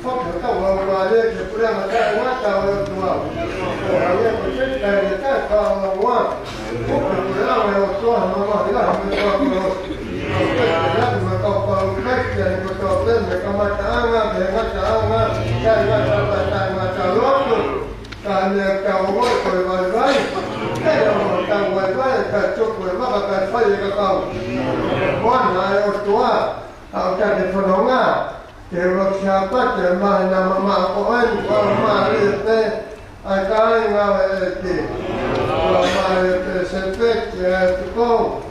Foto tahu malah dia pulang ada mata orang tua. Orang yang kita kita kalau orang, foto pulang orang tua mama dia orang tua. Kita mereka kalau kerja mereka pun mereka macam apa, jangan macam lalu. Kalau kau berbuat, kalau kau berbuat, kacau berbuat, kacau kau. Mana orang tua, kalau jadi penolong. Kalau siapa cuma nama makan, kalau mari itu akan ngaweti, kalau mari itu sepet itu kau,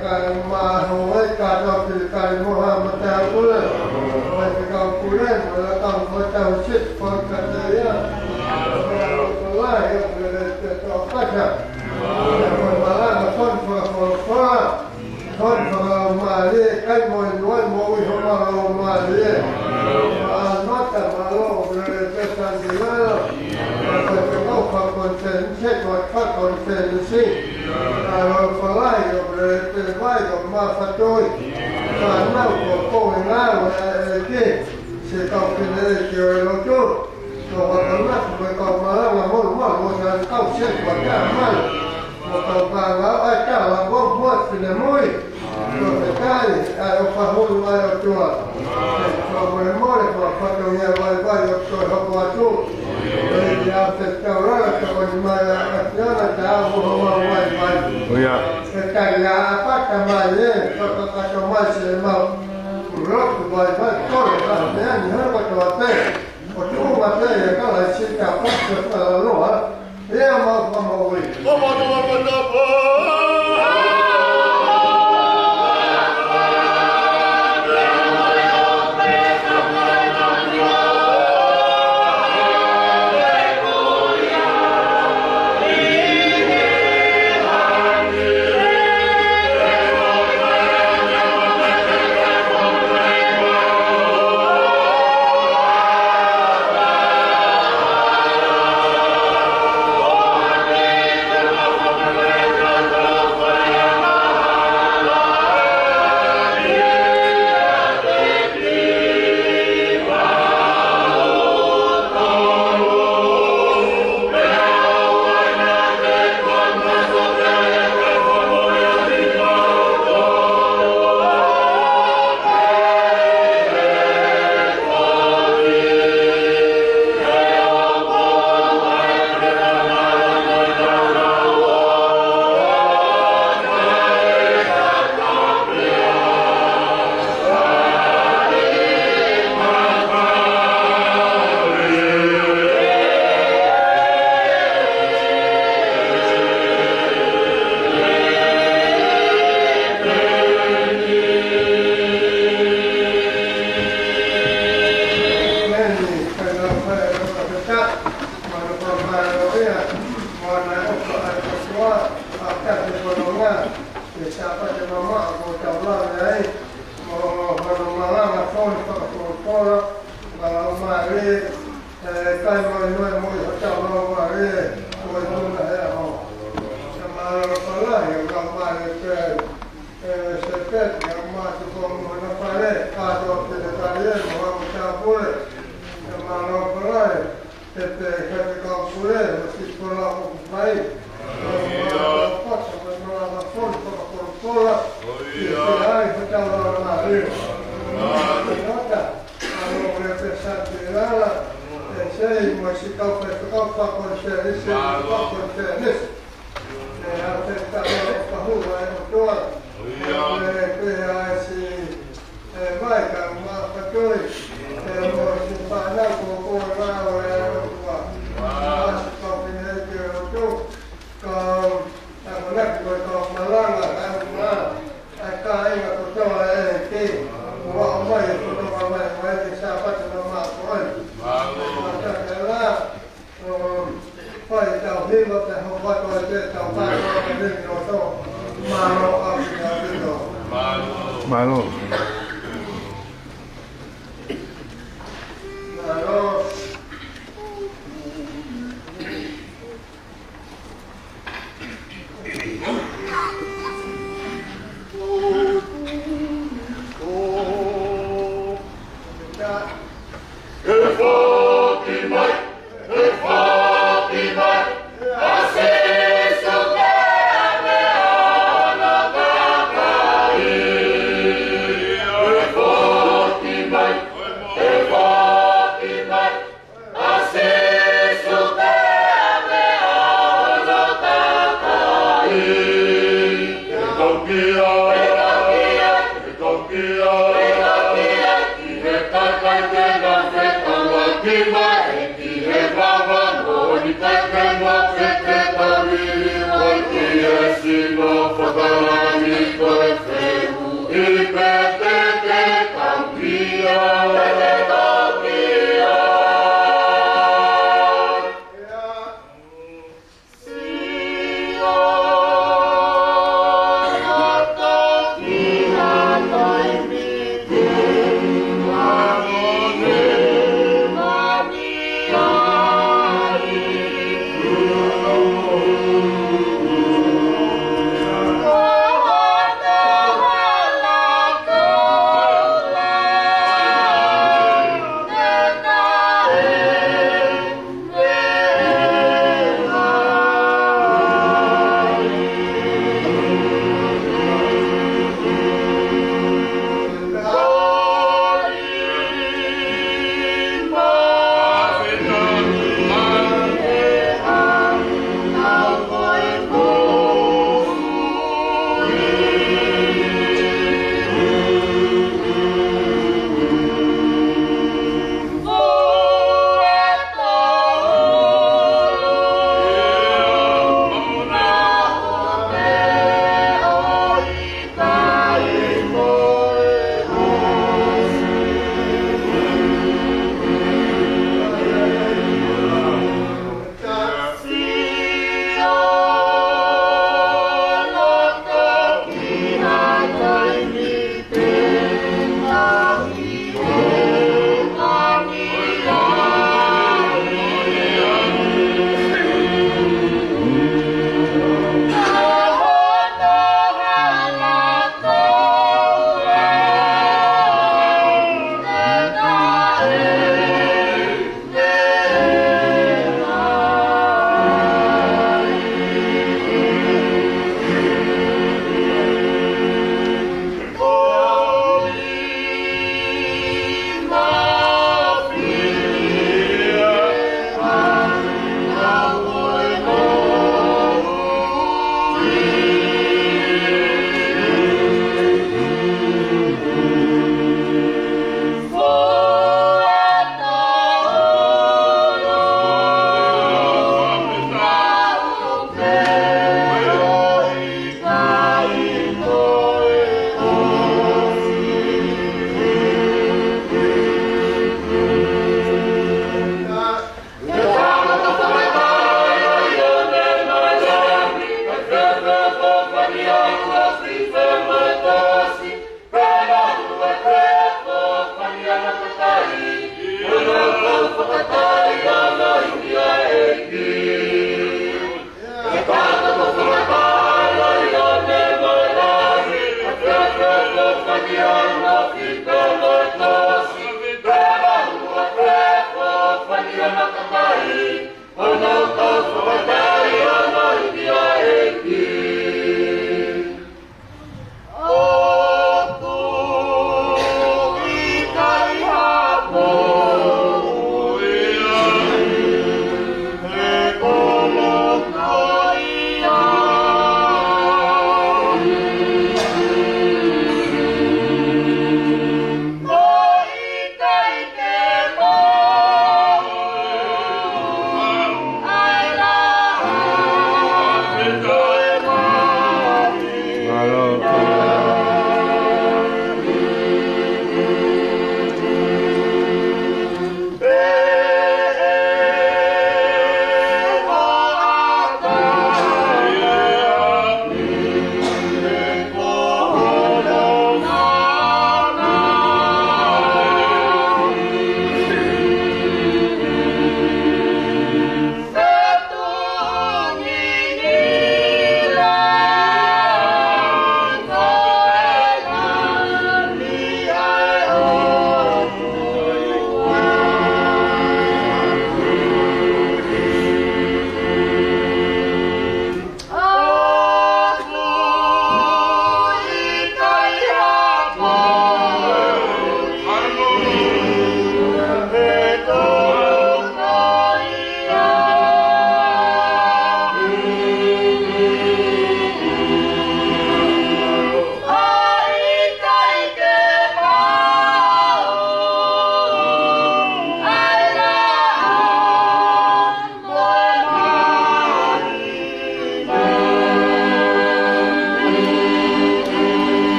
kalau mahu kalau pilih Muhammad Abdullah, kalau pulen, kalau kau tahu sit pun katanya, kalau yang berita apa saja, kalau malah kon mari kan mau mari nota malo representan kalau konsensi kalau falai representan mafatoi karena kau que se kau kena lo karena kau malah mau kau siapa mal kau kalau ada kau buat filmui sekali eu fahul mai tua kalau memori kalau dia vai tua tu dia sekarang kalau mai akhirnya tahu mai sekali apa kembali kalau masih mau urut vai kalau dia ni harus tua tu mata ya kalau sikap kalau dia mau Malo.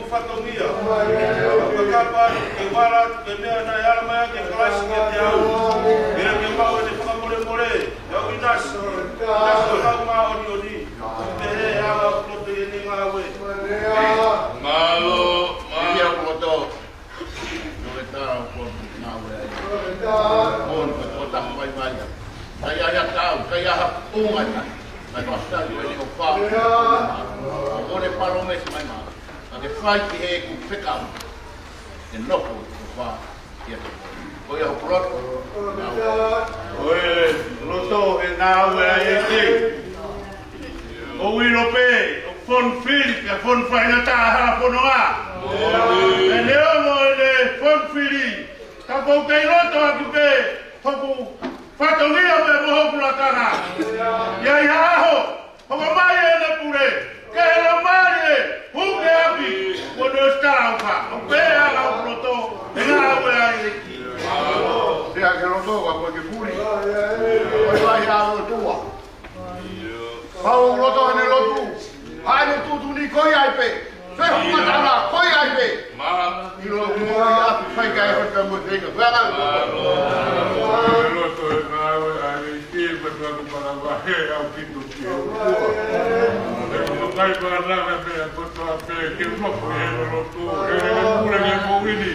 fatongia. Kapa ke wala ke mea na yalama ke klasi ke te au. Ira ke mau e te whakamore more. Iau inas. Inas ko lau maa oni. Te he hawa ploto i ni ngā we. Malo, ia ploto. Nore tau ko ngā we ai. Mon ko tota mai mai. Kai aha tau, kai aha pungai mai. Mai pasta i ni o wha. Ore paro me se mai mai. Ke whai ki he ku whekau. E noko ku wha. Oi au proto. Oi, loto e ngā we ai e ki. O wiro pe, o fon fili, a fon whaina tā hala pono a. E leo mo e le fon fili. Ka pou kei loto aku pe, hoku whatongia me mohoku la tana. Iai haho, hoko mai e ne pure. Ke he la mari e, huke api, kono stara uka. O pe ala o proto, e ngā we ai e ki. Rea ke loto wa koe ke puri. Oi vai a lotua. Pau loto ane lotu. Ai lotu tu ni koi ai pe. Feho matala koi ai pe. Ma i lo moi api fai kai ho ka mo tega. Vela. Loto na ai ki pe ka ku para va he au kitu ki. No kai para na pe ko to pe ke mo ko e lotu. E pure ke ko wini.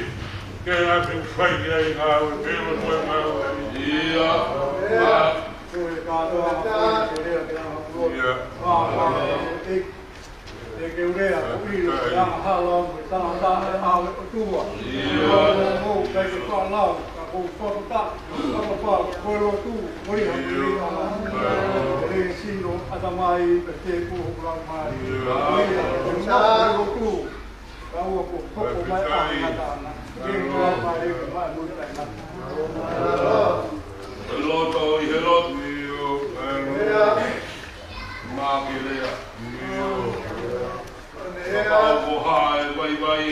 Ke api fai ai ha o pe lo mo ma. Ia. Ke urea, uiro, tanga halong, tanga tahe awe o tua. Mo, kai ke whalau, ka kou whakota, whakapa, koe lo tu, mori haki ringa ma. Re sino, ata mai, pe te puhu kurang mai. Mori, ke mā lo tu, ka ua ko koko mai a ngata ana. Ke kurang mai, ke mai mui tai ngata. Loto i he lotu i o māki lea. Papa o ha e vai vai.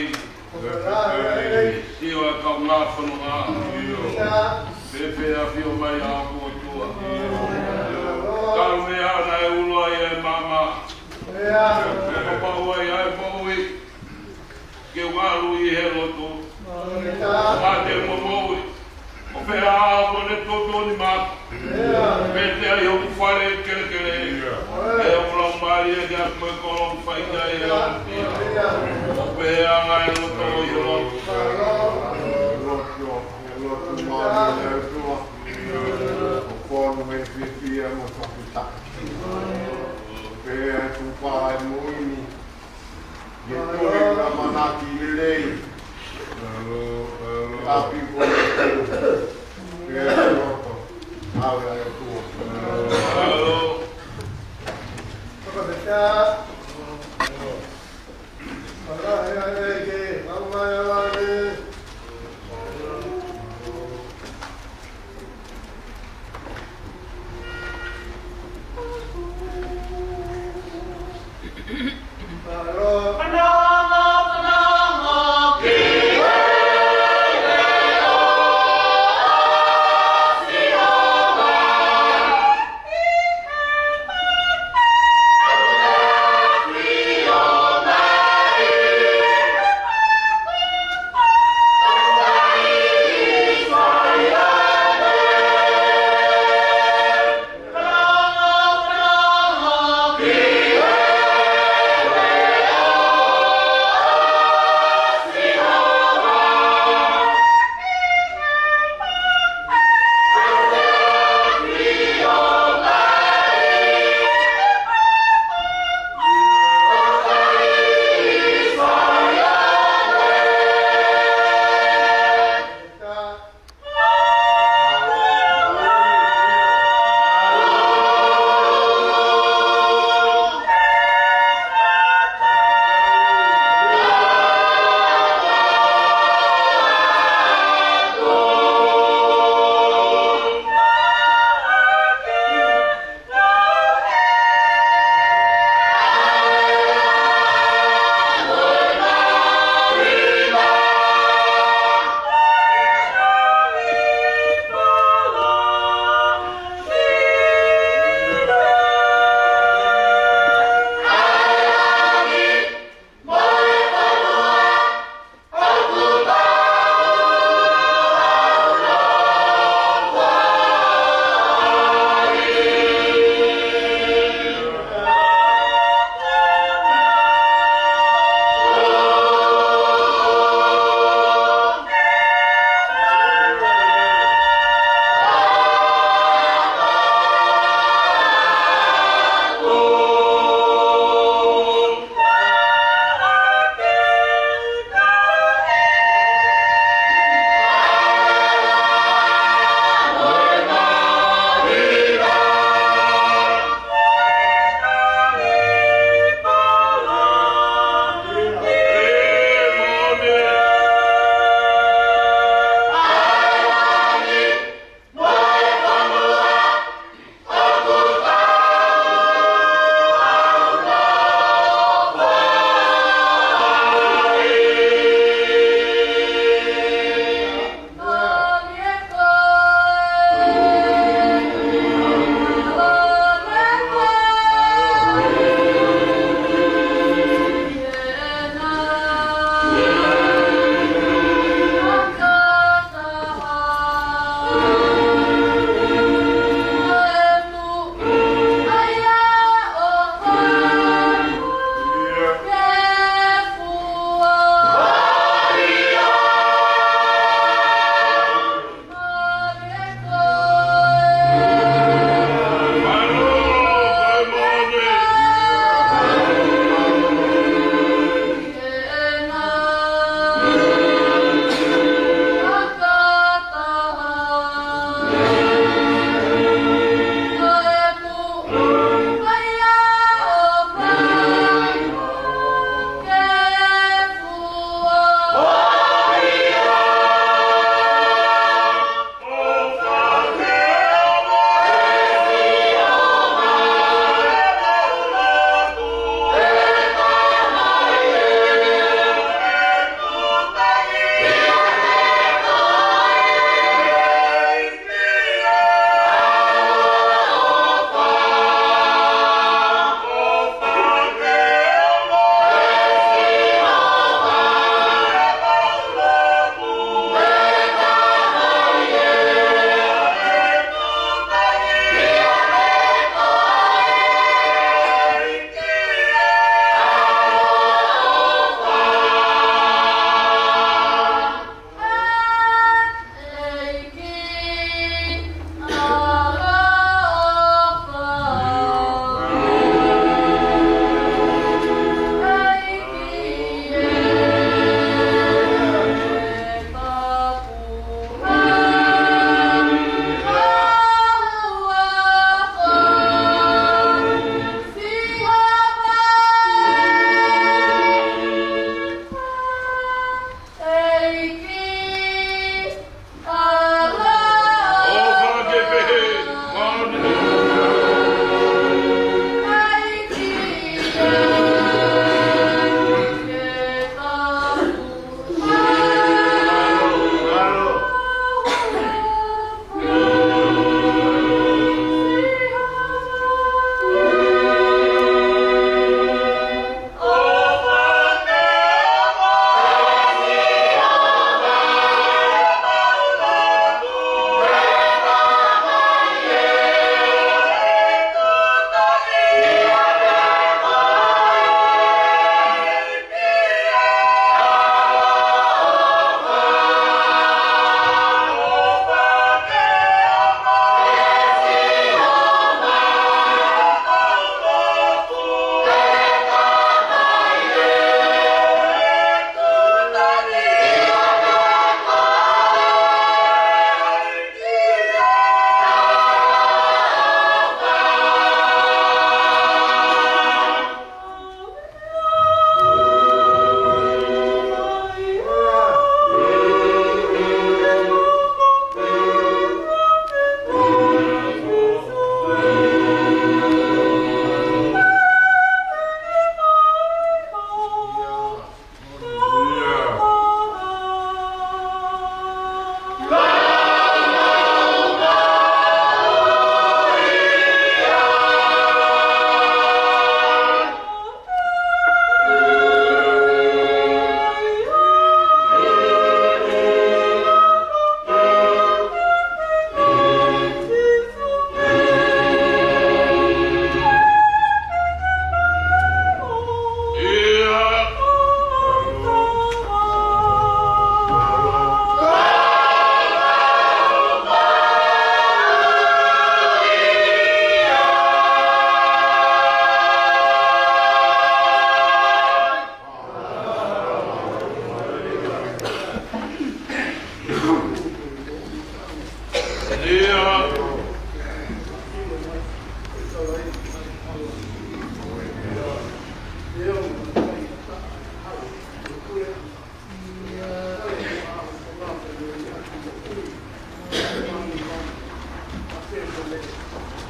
Sio e kau ngā whanu ngā. Pepe a whio mai a kua tua. Kau me ana e uloa i e mama. Papa oi ai maui. Ke waru i he lotu. Ma te momoi. O whea a ne toto ni mata. Pete ai o kuwhare kere kere. E o lau mari e kia koe kolong whaika e o tia. O whea ngai loto i o loto. Loto mari e tua. O kono me whiwhia mo whakutaki. Pea tu whae moini. Ye kore ka manaki lelei. Api kore pea loto. Awe ai o tua. Hello. Panama, ki we,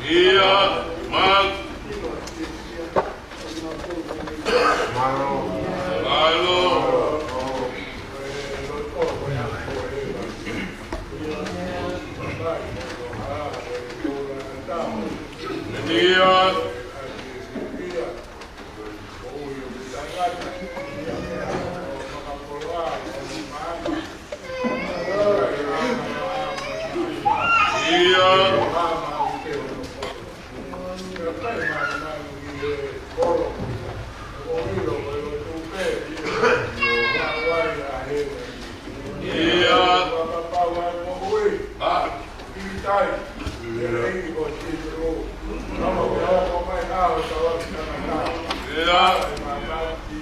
Iya, Mal. Malo. Iya.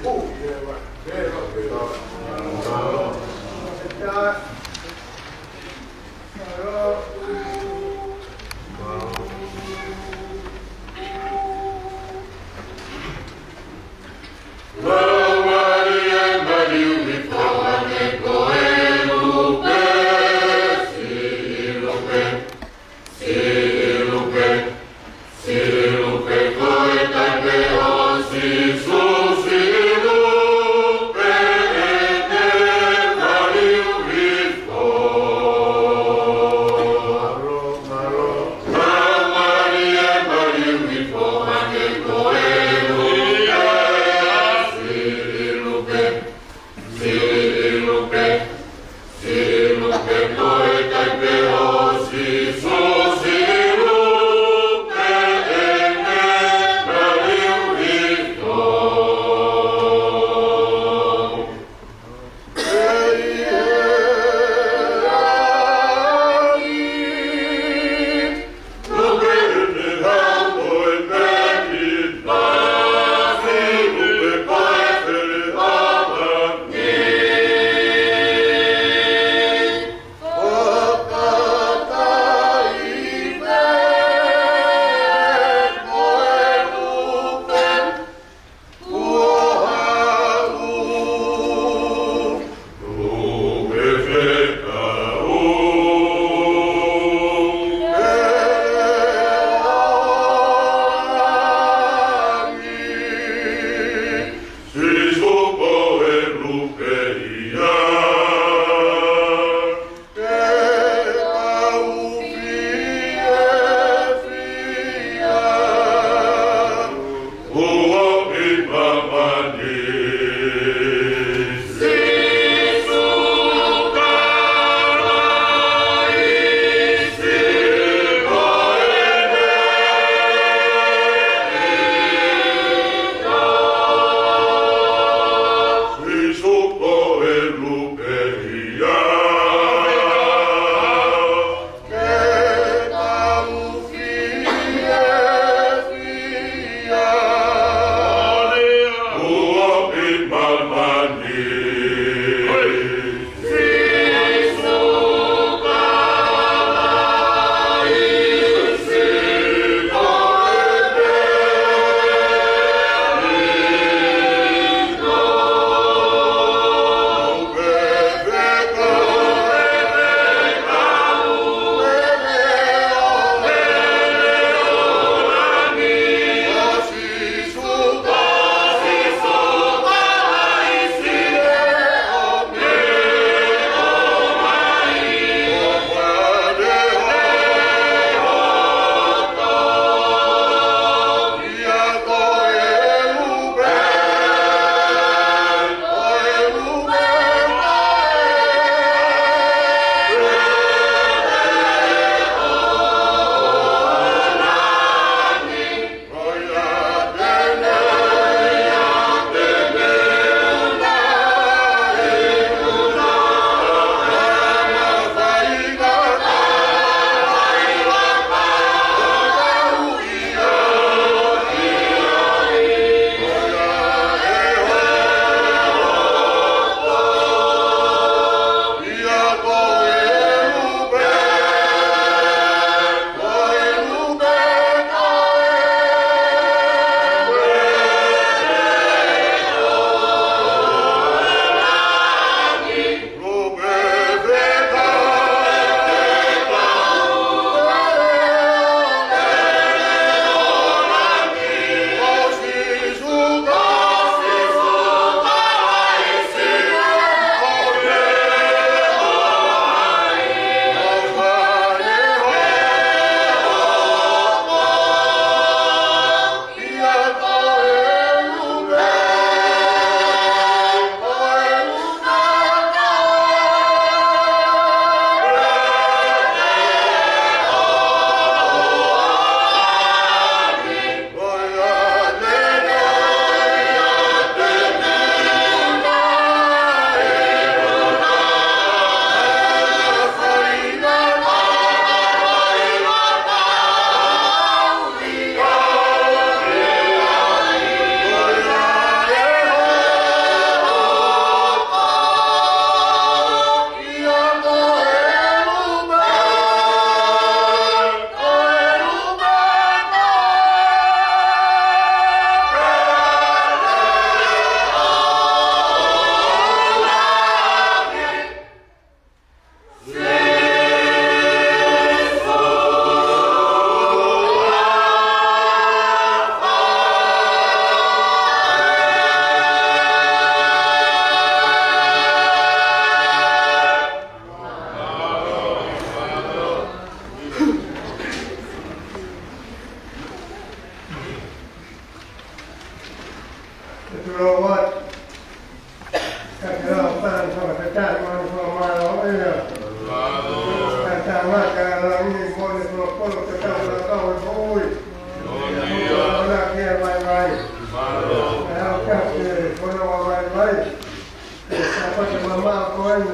Oh,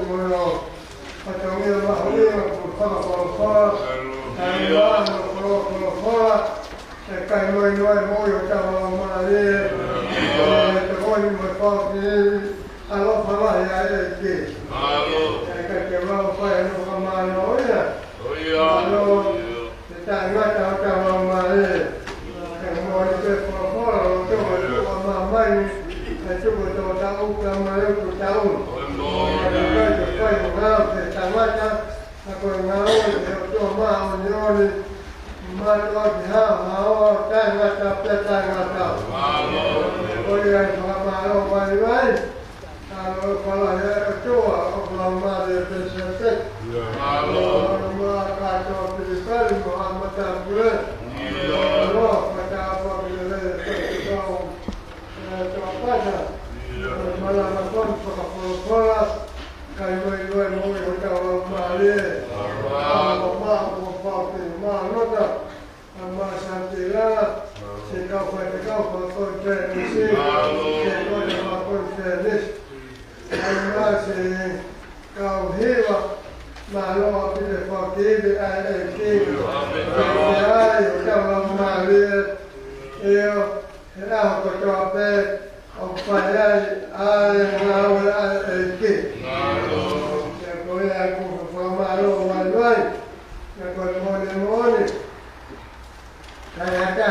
mulo patomia mahlia kurfana kurfana ayuan kurfana kai noi moyo tawa male te koni mo fati alo fala ya ke alo kai ke va fa no kama no ya alo ta ngata tawa male kai mo te kurfana to ma mai itu betul tahu kemarin tu tahu. Kalau saya mengalau setamanya, aku mengalau itu mau nyori, mau dia mau tengah tapi tengah tahu. Kalau yang mengalau baik-baik, kalau ya itu kalau ada peserta, kalau kata pilih Muhammad Abdul, kalau kata apa pilih Trapaja, Malamacón, Pola, Caio e Loi, Moi, Otava, Marie, Nota, Santilana, se caufa de caufa, con Tennessee, se coisa con Tennessee, mas Calriva, Malo, Pide Fortive, Equipe, Otava, Marie, eu. Era o que eu até o pai aqui. Depois é como formaram mais bem. Depois mone. Aí até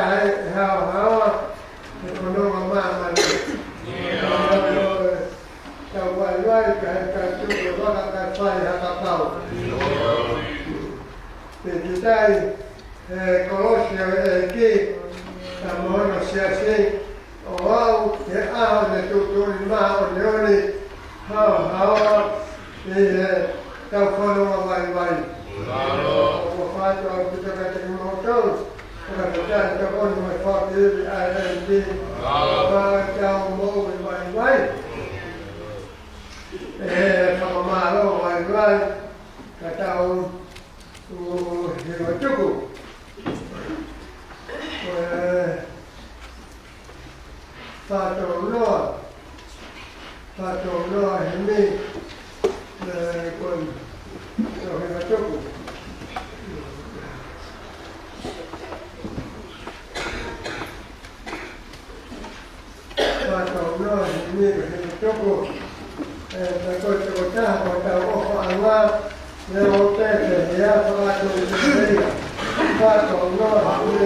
depois não mamar então vai que tudo agora que faz a pau. Pedir Colônia aqui. Samono siasi wow ke de tu ma leoni tau kono vai o fato que tu que motor para botar que kono mai forte tau mo vai sama malo vai tau o hirotuku Fatto no ini con lo che faccio fatto no ini che faccio per questo portavo alla le volte ya fatto fatto no ini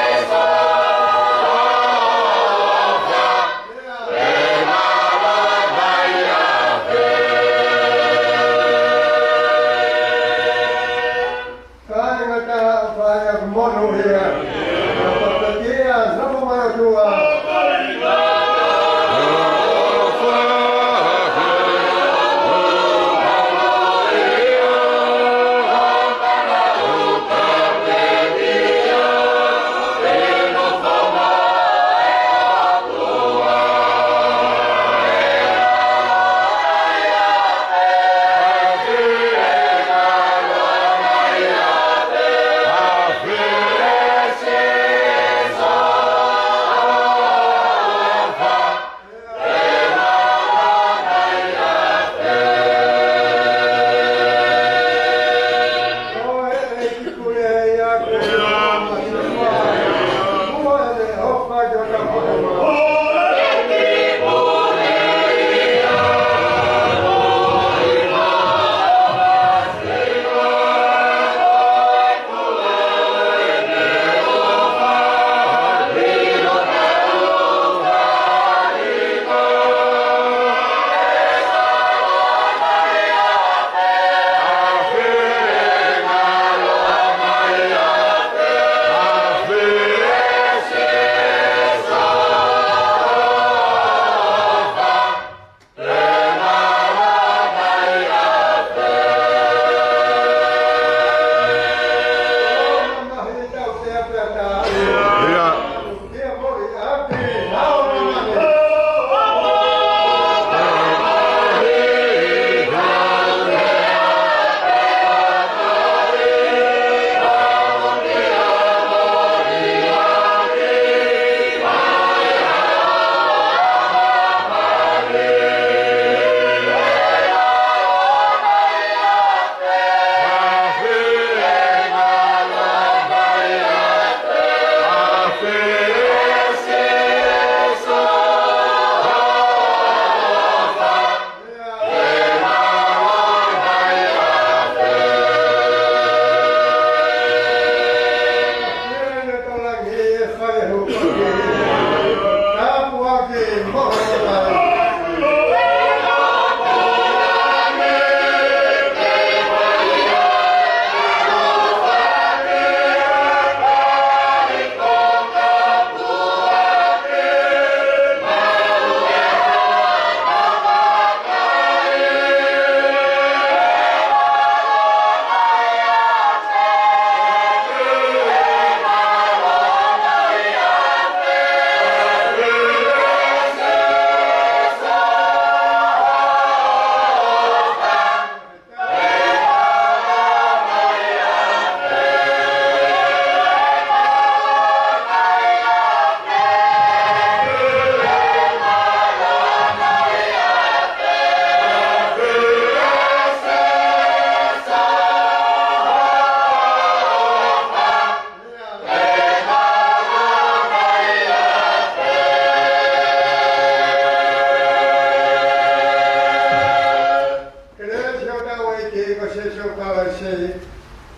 Yes,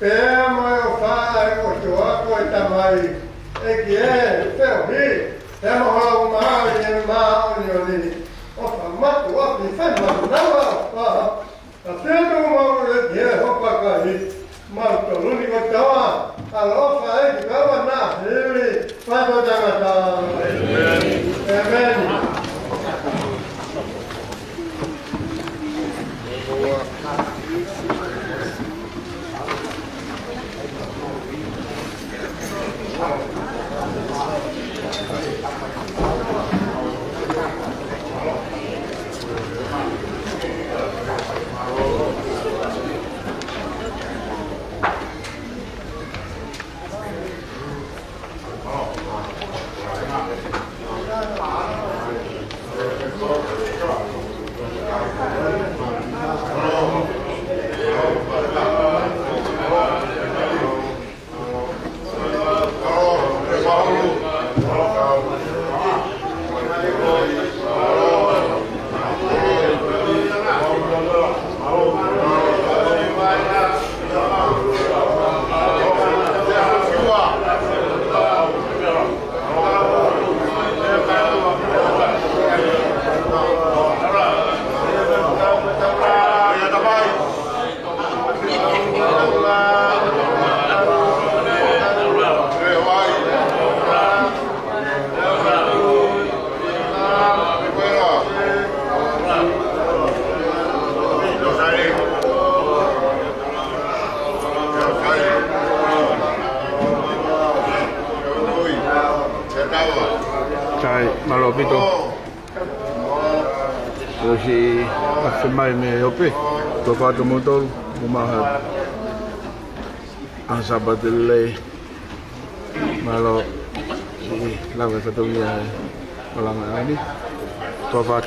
Pema eu falo, eu coisa mais. É que é, seu rio. Pema o mal ali. Opa, mato, opa, faz mal, não, opa. Atendo uma mulher, opa, caí. Mato, o único que estava. Alô, faz, que estava na rio. Faz o jangatá. Amém. Sai malopito. Osi afemai me ope. Topato motor bumahat. Ang sabatele malo si lawan satu ya malang ini. Topat